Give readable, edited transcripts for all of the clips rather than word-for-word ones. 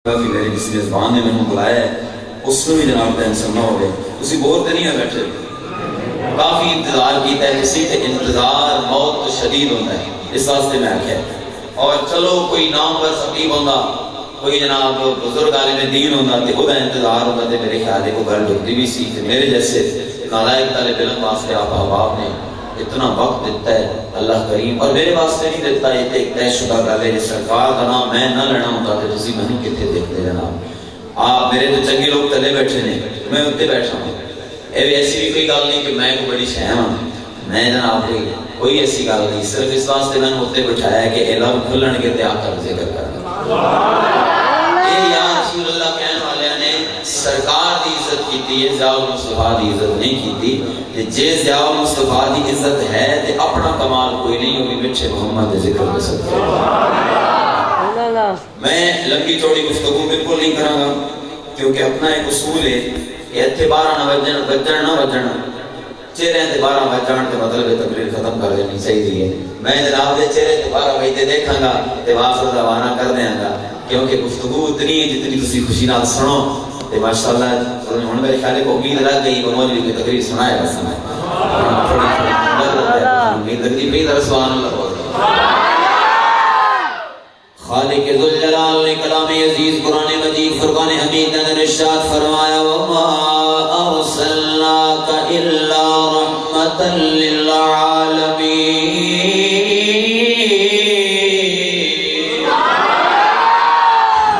کافی میری جس میزبان نے مجھے بلایا ہے اس کو بھی جناب ٹینشن نہ ہو گئے اسی بور تے نہیں ہے بیٹھے کافی انتظار کیتا ہے کسی تے انتظار موت شدید ہوتا ہے اس واسطے میں آکھیا اور چلو کوئی نام پر خطیب ہوندا کوئی جناب بزرگ عالم دین ہوندا تے او دا انتظار ہوندا تے میرے خیال ہے کوئی گل ڈھکتی بھی سی تے میرے جیسے نالائق طالب علم واسطے آپ احباب نے اتنا وقت دیتا ہے اللہ کریم اور میرے واسطے نہیں دیتا یہ ایک طے شدہ گل ہے سرکار کا نام میں نہ لینا ہوتا تو تسی میں کتنے دیکھتے جناب آپ میرے تو چنگے لوگ تلے بیٹھے نے میں اتنے بیٹھا ہوں یہ ایسی بھی کوئی گل نہیں کہ میں کوئی بڑی شہ ہوں میں جناب کوئی ایسی گل نہیں صرف اس واسطے میں نے اتنے بٹھایا کہ علم کھلن کے تے آپ کا ذکر کرنا یا رسول اللہ کہنے والے نے سرکار دی عزت کیتی ہے ضیاء المصطفیٰ دی عزت نہیں کیتی جے ضیاء المصطفیٰ دی عزت ہے تے اپنا کمال کوئی نہیں ہوگی بچے محمد ذکر کر سکتے میں لمبی چوڑی گفتگو بالکل نہیں کراں گا کیونکہ اپنا ایک اصول ہے کہ اتھے 12 نہ بجن نہ بجن چہرے تے 12 بجن تے مطلب ہے تقریر ختم کر دینی چاہیے میں جناب دے چہرے تے 12 بجے دیکھاں گا تے واپس روانہ کر دیاں گا کیونکہ گفتگو اتنی ہے جتنی تسی خوشی نال سنو تے ماشاءاللہ ہن میرے خیال ہے کو امید لگ گئی وہ مولوی کی تقریر سنائے بس میں امید لگتی پئی ذرا سبحان اللہ بول خالق ذوالجلال نے کلام عزیز قرآن مجید فرقان حمید نے ارشاد فرمایا وما ارسلناک الا رحمتا للعالمین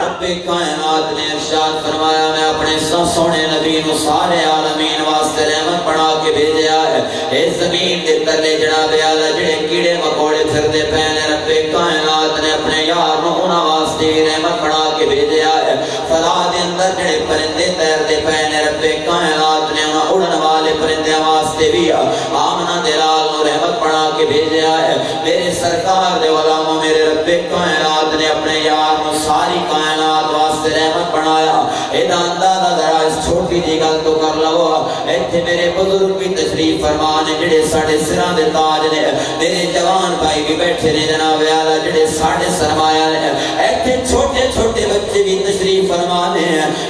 رب کائنات نے ارشاد فرمایا میں اپنے سونے نبی نو سارے عالمین واسطے رحمت بنا کے بھیجا ہے اس زمین دے تلے جناب اعلی جڑے کیڑے مکوڑے پھردے پے نے رب کائنات نے اپنے یار نو انہاں واسطے رحمت بنا کے بھیجا ہے فضا دے اندر جڑے پرندے تیردے پے نے رب کائنات نے انہاں اڑن والے پرندے واسطے بھی آمنہ دے لال نو رحمت بنا کے بھیجا ہے میرے سرکار دے غلاموں میرے رب کائنات نے اپنے یار نو ساری کائنات واسطے رحمت بنایا ادا اندازہ ذرا اس چھوٹی جی گل تو کر لو ایتھے میرے بزرگ بھی تشریف فرما نے جڑے ساڈے سراں دے تاج نے میرے جوان بھائی بھی بیٹھے نے جناب اعلی جڑے ساڈے سرمایہ نے ایتھے چھوٹے چھوٹے بچے بھی تشریف فرما نے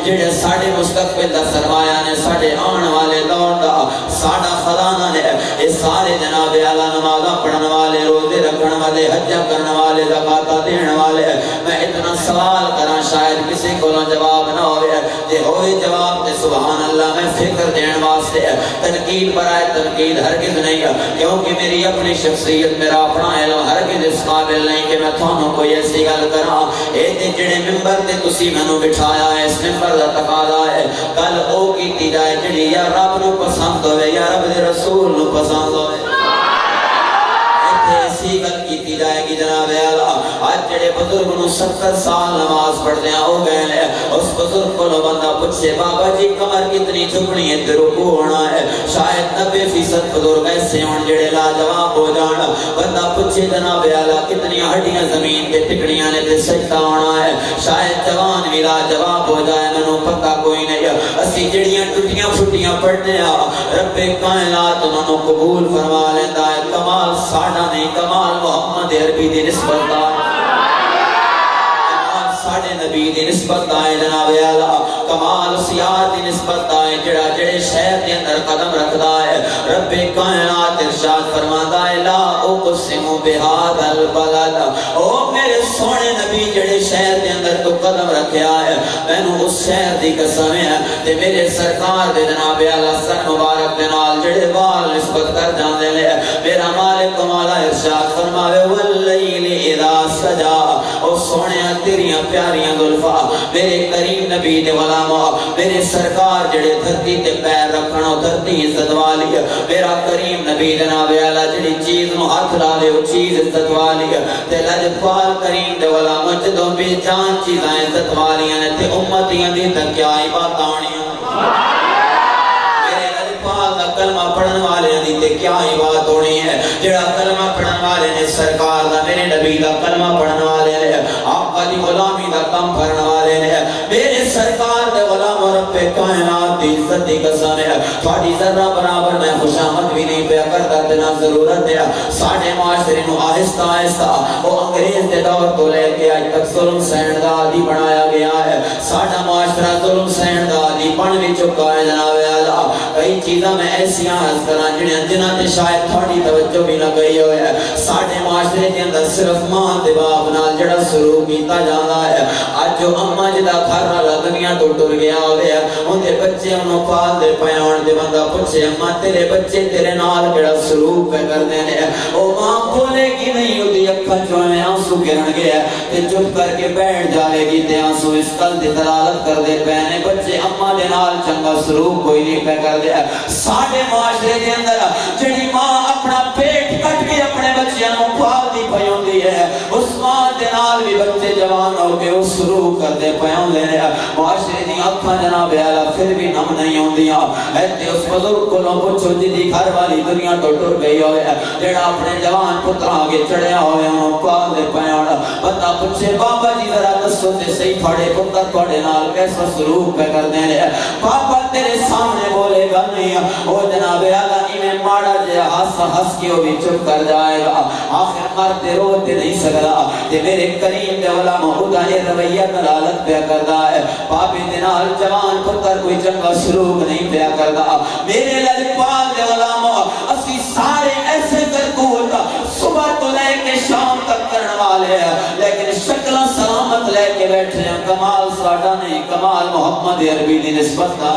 جڑے ساڈے مستقبل دا سرمایہ نے ساڈے آن والے دور دا ساڈا خزانہ نے اے سارے جناب اعلی نمازاں پڑھن والے روزے رکھن والے حج کرن والے زکات دین والے میں اتنا سوال کراں شاید کسی کو جواب نہ ہوئے جے ہوئے جواب تے سبحان اللہ میں فکر دین واسطے تنقید برائے تنقید ہرگز نہیں کیونکہ میری اپنی شخصیت میرا اپنا علم ہرگز اس قابل نہیں کہ میں تھانوں کوئی ایسی گل کراں اے تے جڑے ممبر تے تسی مینوں بٹھایا ہے اس ممبر دا تقاضا ہے گل او کیتی جائے جڑی یا رب نو پسند ہوے یا رب دے رسول نو پسند ہوے ایسی گل کیتی جائے گی جناب اعلی آج جڑے بزرگ نو 70 سال نماز پڑھدے ہو گئے نے اس بزرگ کو بندہ پوچھے بابا جی کمر کتنی جھکنی ہے تے رکوع ہونا ہے شاید 90% بزرگ ایسے ہون جڑے لاجواب ہو جان بندہ پوچھے جناب اعلی کتنی ہڈیاں زمین تے ٹکڑیاں نے تے سجدہ ہونا ہے شاید جوان بھی لاجواب ہو جائے مینوں پتہ کوئی نہیں اسی جڑیاں ٹٹیاں پھٹیاں پڑھنے رب کائنات انہاں نو قبول فرما لیندا ہے کمال ساڈا نہیں کمال محمد عربی دی نسبت دا کمال ساڈے نبی دی نسبت دا ہے جناب اعلی کمال اس یار دی نسبت دا ہے جڑا جڑے شہر دے اندر قدم رکھدا ہے رب کائنات ارشاد فرماتا ہے لا اقسم بهذا البلد او میرے سونے نبی جڑے شہر دے اندر تو قدم رکھیا ہے مینوں اس شہر دی قسم ہے تے میرے سرکار دے جناب اعلی سر مبارک دے نال جڑے وال نسبت کر جاندے نے میرا مالک مولا ارشاد فرماوے واللیل اذا سجا او سونیا تیریاں پیاریاں زلفاں میرے کریم نبی دے غلاماں میرے سرکار جڑے دھرتی تے پیر رکھنا دھرتی عزت والی میرا کریم نبی جناب اعلی جڑی چیز نو ہاتھ لاوے او چیز عزت والی تے لجپال کریم دے غلاماں جدوں بے جان چیزاں عزت والیاں نے تے امتیاں دی تے کیا ہی باتاں ہونیاں کلمہ پڑھن والے دی تے کیا ہی بات ہونی ہے جڑا کلمہ پڑھن والے نے سرکار دا میرے نبی دا کلمہ پڑھن والے نے آقا دی غلامی دا کم کرن والے نے میرے سرکار دے غلام رب کائنات دی عزت دی قسم ہے تھوڑی ذرہ برابر میں خوشامد بھی نہیں پیا کرتا تنا ضرورت ہے ساڑھے معاشرے نو آہستہ آہستہ وہ انگریز دے دور تو لے کے آج تک ظلم سہن دا عادی بنایا گیا ہے ساڑھا معاشرہ ظلم سہن دا عادی بن بھی چکا ہے جناب اعلیٰ کئی چیزاں میں ایسیاں ہز کران جنہاں تے شاید تھوڑی توجہ بھی نہ گئی ہوئے ہے ساڑھے معاشرے کے اندر صرف ماں دے باپ نال جڑا سلوک کیتا جانا ہے آج جو اماں جدا گھر والا دنیا تو ٹر گیا ہوئے ہے ان دے بچے انہوں پال دے پیان دے بندہ پوچھے اماں تیرے بچے تیرے نال جڑا سلوک پہ کر دینے او ماں بولے گی نہیں ہوتی اکھا جو میں آنسو گرن گیا تے چپ کر کے بیٹھ جائے گی تے آنسو اس کل دی دلالت کر دے پہنے بچے اماں دے نال چنگا سلوک کوئی نہیں پہ کر دیا ساڑھے معاشرے دے اندر جڑی ماں اپنا پیٹ کٹ کے اپنے بچے انہوں پال دی پیون دی ہے اس ماں دے نال بھی بچے جوان ہو کے اس سلوک کر دے پیون لے رہے معاشرے دی اکھا جناب اعلیٰ پھر بھی نم نہیں ہوں دیا ایتے اس بزرگ کو لوگ پوچھو جی دی گھر والی دنیا تو ٹر گئی ہوئے جڑا اپنے جوان پتر آگے چڑھیا ہوئے انہوں پال دے پیون بندہ پوچھے بابا جی ذرا دسو تے صحیح تھوڑے پتر تھوڑے نال کیسا سلوک پہ کر دے رہے بابا تیرے سامنے بولے گا نہیں او جناب اعلیٰ انہیں ماڑا جے ہس کے وہ بھی چپ کر جائے گا آخر مرتے روتے نہیں سکتا تے میرے کریم دے والا محبودہ اے رویہ دلالت پہ کردہ ہے پاپی دنال جوان پتر کوئی چنگا سلوک نہیں پہ کردہ میرے لجپال دے والا اسی سارے ایسے کرکول صبح تو لے کے شام تک کرنے والے ہیں لیکن شکل سلامت لے کے بیٹھے ہیں کمال ساڑھا نہیں کمال محمد عربی دی نسبت دا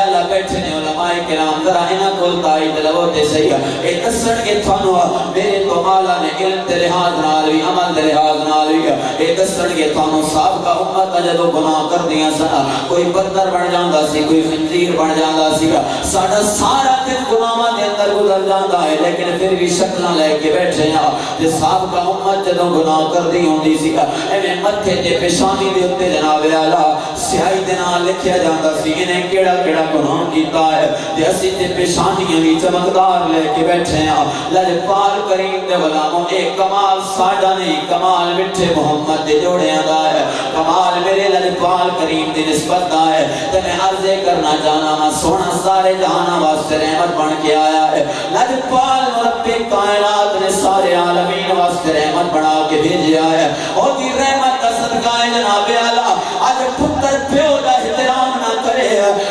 اللہ بیٹھے نے علماء کرام ذرا انہاں کول تائید لوتے صحیح ہے اے دسن کے تھانو میرے تو مولا نے علم تے لحاظ نال وی عمل دے لحاظ نال وی اے دسن کے تھانو صاحب کا امت جدوں گناہ کر دیاں سن کوئی بدر بن جاندا سی کوئی خنزیر بن جاندا سی ساڈا سارا دن گناہاں دے اندر گزر جاندا ہے لیکن پھر بھی شکلاں لے کے بیٹھے ہیں تے صاحب کا امت جدوں گناہ کر دی ہوندی سی ایویں متھے تے پیشانی دے اوتے جناب اعلی سیاہی دے نال لکھیا جاندا سی انہیں کیڑا گناہ کیتا ہے تے اسی تے پیشانیاں بھی چمکدار لے کے بیٹھے ہیں لجپال کریم دے غلاموں ایک کمال ساڈا نہیں کمال مٹھے محمد دے جوڑیاں دا ہے کمال میرے لجپال کریم دی نسبت دا ہے تے میں عرضے کرنا چاہنا میں سونا سارے جہاں واسطے رحمت بن کے آیا ہے لجپال رب کائنات نے سارے عالمین واسطے رحمت بنا کے بھیجا ہے اور دی رحمت کا صدقہ ہے جناب اعلیٰ آج پتر پیو دا احترام نہ کرے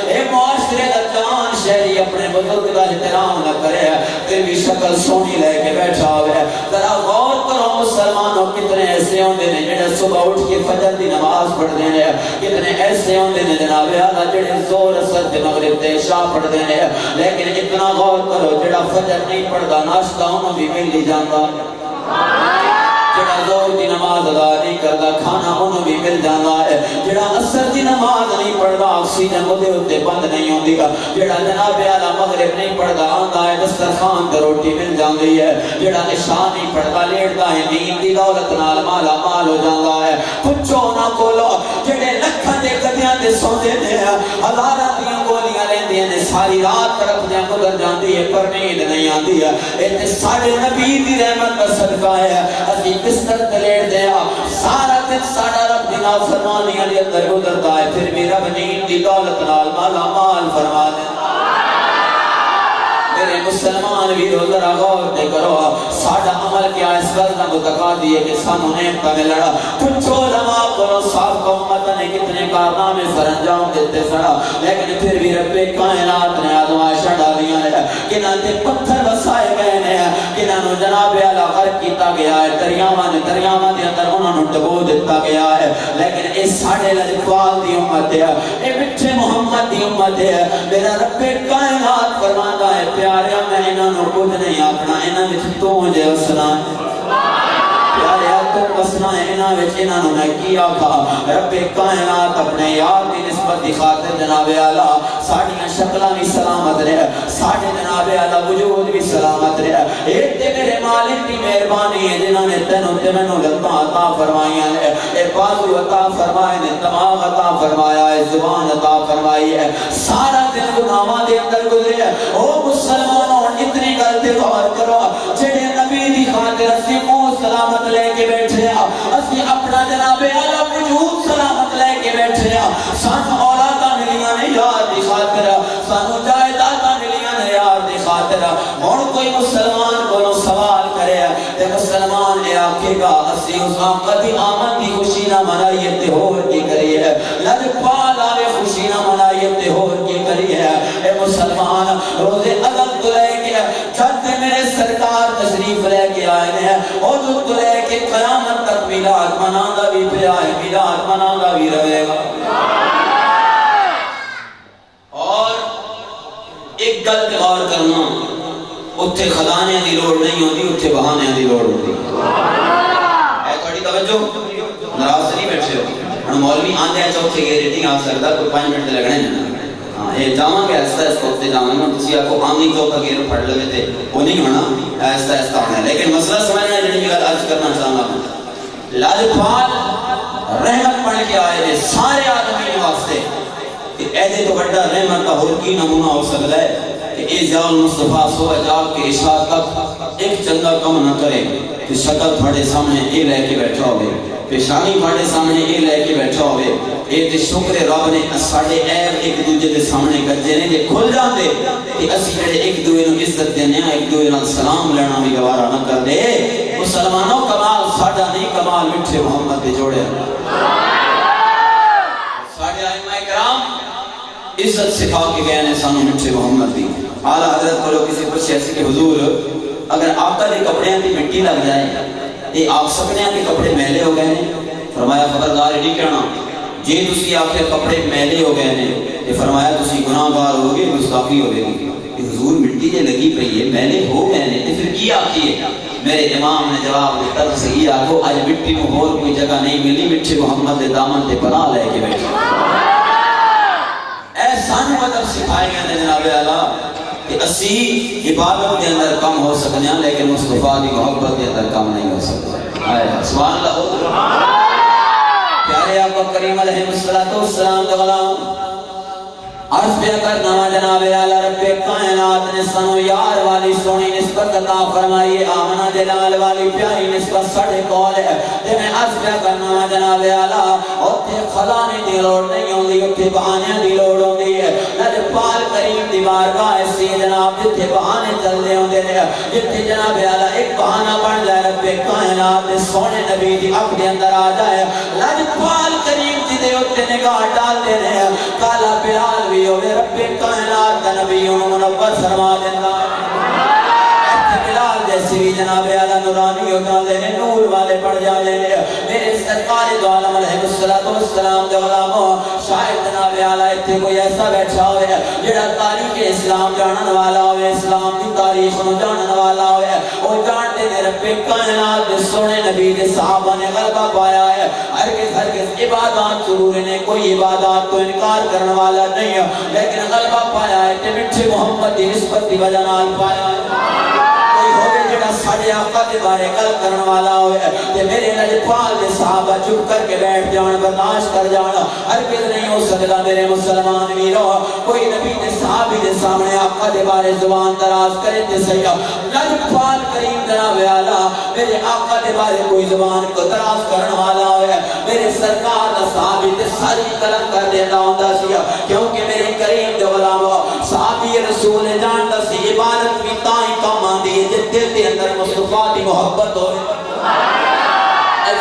اے معاشرے دا جان شہری اپنے بزرگ دا احترام نہ کرے پھر بھی شکل سونی لے کے بیٹھا ہوئے ذرا غور کرو مسلمانوں کتنے ایسے ہوندے نے جڑے صبح اٹھ کے فجر دی نماز پڑھ دے نے کتنے ایسے ہوندے نے جناب اعلیٰ جڑے زور اثر تے مغرب تے عشاء پڑھ دے نے لیکن اتنا غور کرو جڑا فجر نہیں پڑھدا ناشتہ انہوں بھی مل ہی جاندا جڑا زور دی نماز ادا نہیں کردا کھانا انہوں بھی مل جانا ہے جڑا اثر دی نماز نہیں پڑھدا آکسیجن وہ دے ہوتے بند نہیں ہوندی گا جڑا جناب اعلیٰ مغرب نہیں پڑھدا آندا ہے دسترخوان تے روٹی مل جاندی ہے جڑا عشاء نہیں پڑھدا لیٹدا ہے نیند دی دولت نال مالا مال ہو جاندا ہے پوچھو نہ کولو جڑے لکھاں دے گدیاں تے سوندے نے ہزاراں دیاں گولیاں لیندے نے ساری رات طرف دیاں گزر جاندی ہے پر نیند نہیں آندی ہے اے تے ساڈے نبی دی رحمت کا صدقہ ہے اسی بستر تے لیٹ دیا سارا دن ساڈا رب دی نافرمانیاں دے اندر گزردا ہے پھر بھی رب نیند دی دولت نال مالا مال فرما دیندا میرے مسلمان بھی ذرا غور تے کرو ساڈا عمل کیا اس گل دا متقاضی ہے کہ سانو نعمت ملنا پوچھو علماء کو صاحب امت نے کتنے کارنامے سر انجام دیتے سڑا لیکن پھر بھی رب کائنات نے آزمائشاں ڈالیاں نے کناں تے پتھر وسائے گئے نے کناں جناب اعلیٰ غرق کیتا گیا ہے دریاواں دے اندر انہاں نوں ڈبو دتا گیا ہے لیکن اے ساڈے لجپال دی امت ہے اے مٹھے محمد دی امت ہے میرا رب کائنات فرماتا ہے پیاریا میں انہاں نوں کچھ نہیں آکھنا انہاں وچ تو مجھے وسنا پیاریا تو وسنا انہاں وچ انہاں نوں میں کی آکھا رب کائنات اپنے یار دی نسبت دی خاطر جناب اعلیٰ ساڈیاں شکلاں بھی سلامت رہے ساڈے جناب اعلیٰ وجود بھی سلامت رہے اے تے میرے مالک دی مہربانی ہے جنہاں نے تینوں تے مینوں لتاں عطا فرمائیاں نے اے بازو عطا فرمائے نے دماغ عطا فرمایا ہے زبان عطا فرمائی ہے سارا دن گناہاں دے اندر گزرے او مسلمانوں اتنی گل تے غور کرو جڑے نبی دی خاطر اسی منہ سلامت لے کے بیٹھے اسی اپنا جناب اعلیٰ وجود سلامت لے کے بیٹھے سن آکھے گا اسی اس آقا دی آمد کی خوشی نہ منائیے تے ہور کی کری ہے لجپال آوے خوشی نہ منائیے تے ہور کی کری ہے اے مسلمان روزے عدل تو لے کے جب میرے سرکار تشریف لے کے آئے ہیں عدل تو لے کے قیامت تک میلاد منانا بھی پہ آئے میلاد منانا بھی رہے گا اور ایک گل غور کرنا اتھے خزانے دی لوڑ نہیں ہوتی اتھے بہانے دی لوڑ ہوتی ہے تھوڑی توجہ ناراض نہیں بیٹھے ہو ہن مولوی آندے ہیں چوتھے گے ریٹنگ آ سکتا کوئی 5 منٹ لگنے ہیں ہاں یہ جاواں گے ایسا اس وقت جاواں گے تسی آپ کو آمنی چوتھا گے پڑھ لگے تھے وہ نہیں ہونا ایسا ایسا ہونا ہے لیکن مسئلہ سمجھنا ہے جڑی گل عرض کرنا چاہنا لاجپال رحمت پڑھ کے آئے ہیں سارے آدمی واسطے کہ ایدے تو بڑا رحمت کا ہور کی نمونہ ہو سکتا ہے کہ اے زیال مصطفیٰ صبح جاگ کے عشاء تک ایک چندہ کم نہ کرے کہ شکل تھوڑے سامنے اے لے کے بیٹھا ہوئے پیشانی تھوڑے سامنے اے لے کے بیٹھا ہوئے اے تے شکر رب نے ساڑے عیب ایک دوجہ دے سامنے گجے نے دے کھل جان دے کہ اسی جڑے ایک دوئے نو عزت دینے ایک دوئے نو سلام لینا بھی گوارا نہ کر دے مسلمانوں کمال ساڑا نہیں کمال مٹھے محمد دے جوڑے ساڑے آئمہ اکرام عزت سکھا کے گئے نے سانو مٹھے محمد دی اعلیٰ حضرت کو لوگ کسی پوچھے ایسے کہ حضور اگر آقا دے کپڑے کی مٹی لگ جائے یہ آپ سکنے کے کپڑے میلے ہو گئے ہیں فرمایا خبردار نہیں کہنا جی تسی آخر کپڑے میلے ہو گئے ہیں یہ فرمایا تسی گناہ گار ہو گئے گستاخی ہو گئے کہ حضور مٹی جے لگی پئی ہے میلے ہو گئے ہیں تو پھر کی آخی ہے میرے امام نے جواب دیتا تو صحیح آخو آج مٹی کو اور کوئی جگہ نہیں ملی مٹھے محمد دے دامن تے پناہ لے کے بیٹھے سانو مطلب سکھائے گئے ہیں جناب اللہ کہ اسی عبادت کے اندر کم ہو سکنے ہیں لیکن مصطفیٰ دی محبت کے اندر کم نہیں ہو سکتے سبحان اللہ پیارے آقا کریم علیہ السلام دغلام عرض پہ کرنا جناب اعلی رب کائنات نے سنو یار والی سونی نسبت عطا فرمائی آمنہ جلال والی پیاری نسبت سڑے کول ہے تے میں عرض پہ کرنا جناب اعلی اوتھے خزانے دی لوڑ نہیں ہوندی اوتھے بہانے دی لوڑ ہوندی ہے لجپال کریم دی بارگاہ ایسی جناب جتھے بہانے چلدے ہوندے نے جتھے جناب اعلی ایک بہانہ بن جائے رب کائنات دے سونے نبی دی اکھ دے اندر آ جائے لجپال کریم جی دے اوتے نگاہ ڈال دے نے کالا بلال بھی ہوئے رب کائنات کا نبیوں منور فرما دینا بلال جیسے بھی جناب اعلیٰ نورانی ہو جاندے نے نور والے پڑھ جاندے نے میرے سرکار دو عالم علیہ السلام دے علامہ شاید جناب اعلیٰ اتنے کوئی ایسا بیٹھا ہوئے جڑا تاریخ اسلام جانن والا ہوئے اسلام کی تاریخ نو جانن والا ہوئے اور جانتے نے رب کائنات دے سونے نبی دے صحابہ نے غلبہ پایا ہے ہرگز عبادات ضرور نے کوئی عبادات تو انکار کرنے والا نہیں ہے لیکن غلبہ پایا ہے کہ مٹھے محمد دی نسبت دی وجہ نال پایا ہے ساڑھے آقا کے بارے کل کرنے والا ہوئے کہ میرے لجپال دے صحابہ چپ کر کے بیٹھ جانا برداشت کر جانا ہرگز نہیں ہو سکتا میرے مسلمان میرو کوئی نبی دے صحابی دے سامنے آقا دے بارے زبان دراز کرے تے سیاح لجپال کریم جناب اعلیٰ میرے آقا دے بارے کوئی زبان کو دراز کرنے والا ہوئے میرے سرکار دا صحابی تے ساری قلم کر دینا ہوندہ سیا کیونکہ میرے کریم دے غلام صحابی رسول جانتا سی عبادت بھی تائیں کم آندی ہے جتے دے اندر مصطفیٰ دی محبت ہوئے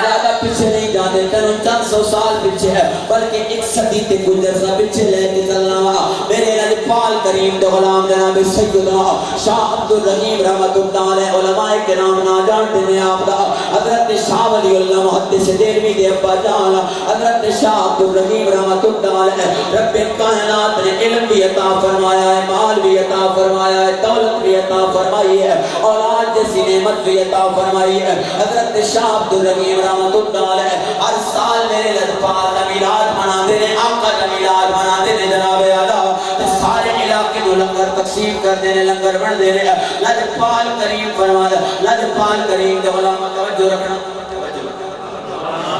زیادہ پیچھے نہیں جانے تنوں چند سو سال پیچھے ہے بلکہ ایک صدی تے گزرنا پیچھے لے کے چلنا ہوا میرے لجپال کریم دے غلام جناب سیدنا شاہ عبدالرحیم رحمت اللہ علیہ علماء کے نام نہ جانتے ہیں آپ دا حضرت شاہ ولی اللہ محدث دہلوی دے ابا جان حضرت شاہ عبدالرحیم رحمت اللہ علیہ رب کائنات نے علم بھی عطا فرمایا ہے مال بھی عطا فرمایا ہے دولت بھی عطا فرمائی ہے اولاد جیسی نعمت بھی عطا فرمائی ہے حضرت شاہ عبدالرحیم رحمت اللہ علیہ ہر سال میرے لجپال کا میلاد منا دینے آقا کا میلاد منا دینے جناب اعلیٰ سارے علاقے کو لنگر تقسیم کر دینے لنگر بڑھ دینے لجپال کریم فرما دے لجپال کریم دے علامہ توجہ رکھنا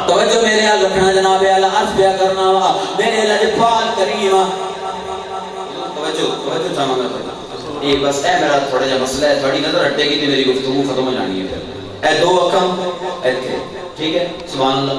توجہ میرے یہاں رکھنا جناب اعلیٰ عرض بیا کرنا ہوا میرے لجپال کریم توجہ چاہاں یہ بس اے میرا تھوڑا جا مسئلہ ہے تھوڑی نظر ہٹے گی تھی میری گفتگو ختم ہو جانی ہے اے دو اکم ایتھے ٹھیک ہے سبحان اللہ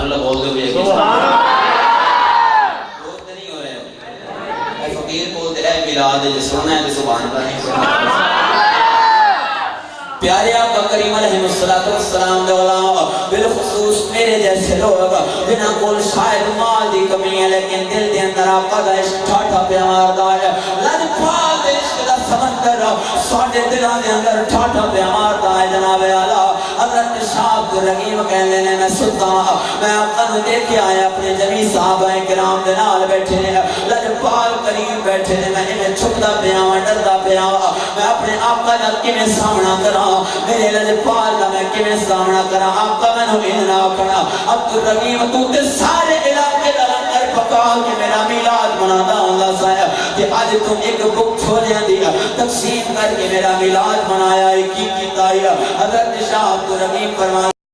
سبحان اللہ بول دو بھی سبحان بولتے نہیں ہو رہے ہو اے فقیر بولتے اے میلاد جو سننا ہے تو سبحان اللہ نہیں سننا پیارے آقا کریم علیہ السلام دے علماء بالخصوص میرے جیسے لوگ جنہاں کول شاید مال دی کمی ہے لیکن دل دے اندر آقا دا عشق ٹھاٹھا پیار دا ہے لجپال دے عشق دا سمندر ساڑھے دلان دے اندر ٹھاٹھا پیار دا ہے جناب اعلیٰ حضرت شاہ عبدالرحیم کہنے نے میں سلطان میں آقا نو دیکھ آیا اپنے جمی صحابہ کرام دے نال بیٹھے ہیں لجپال کریم بیٹھے ہیں میں انہیں چھکتا پیاں ڈردا پیاں میں اپنے آقا نال کمیں سامنا کرا میرے لجپال دا میں کمیں سامنا کرا آقا میں نو انہا کھڑا عبدالرحیم تو تے سارے علاقے دا لنگر پکا کہ میرا میلاد منادا ہوندا سایا کہ آج تم ایک بک چھوڑیاں دیا تقسیم کر کے میرا میلاد منایا ایک کی تایا حضرت شاہ عبدالرحیم فرمایا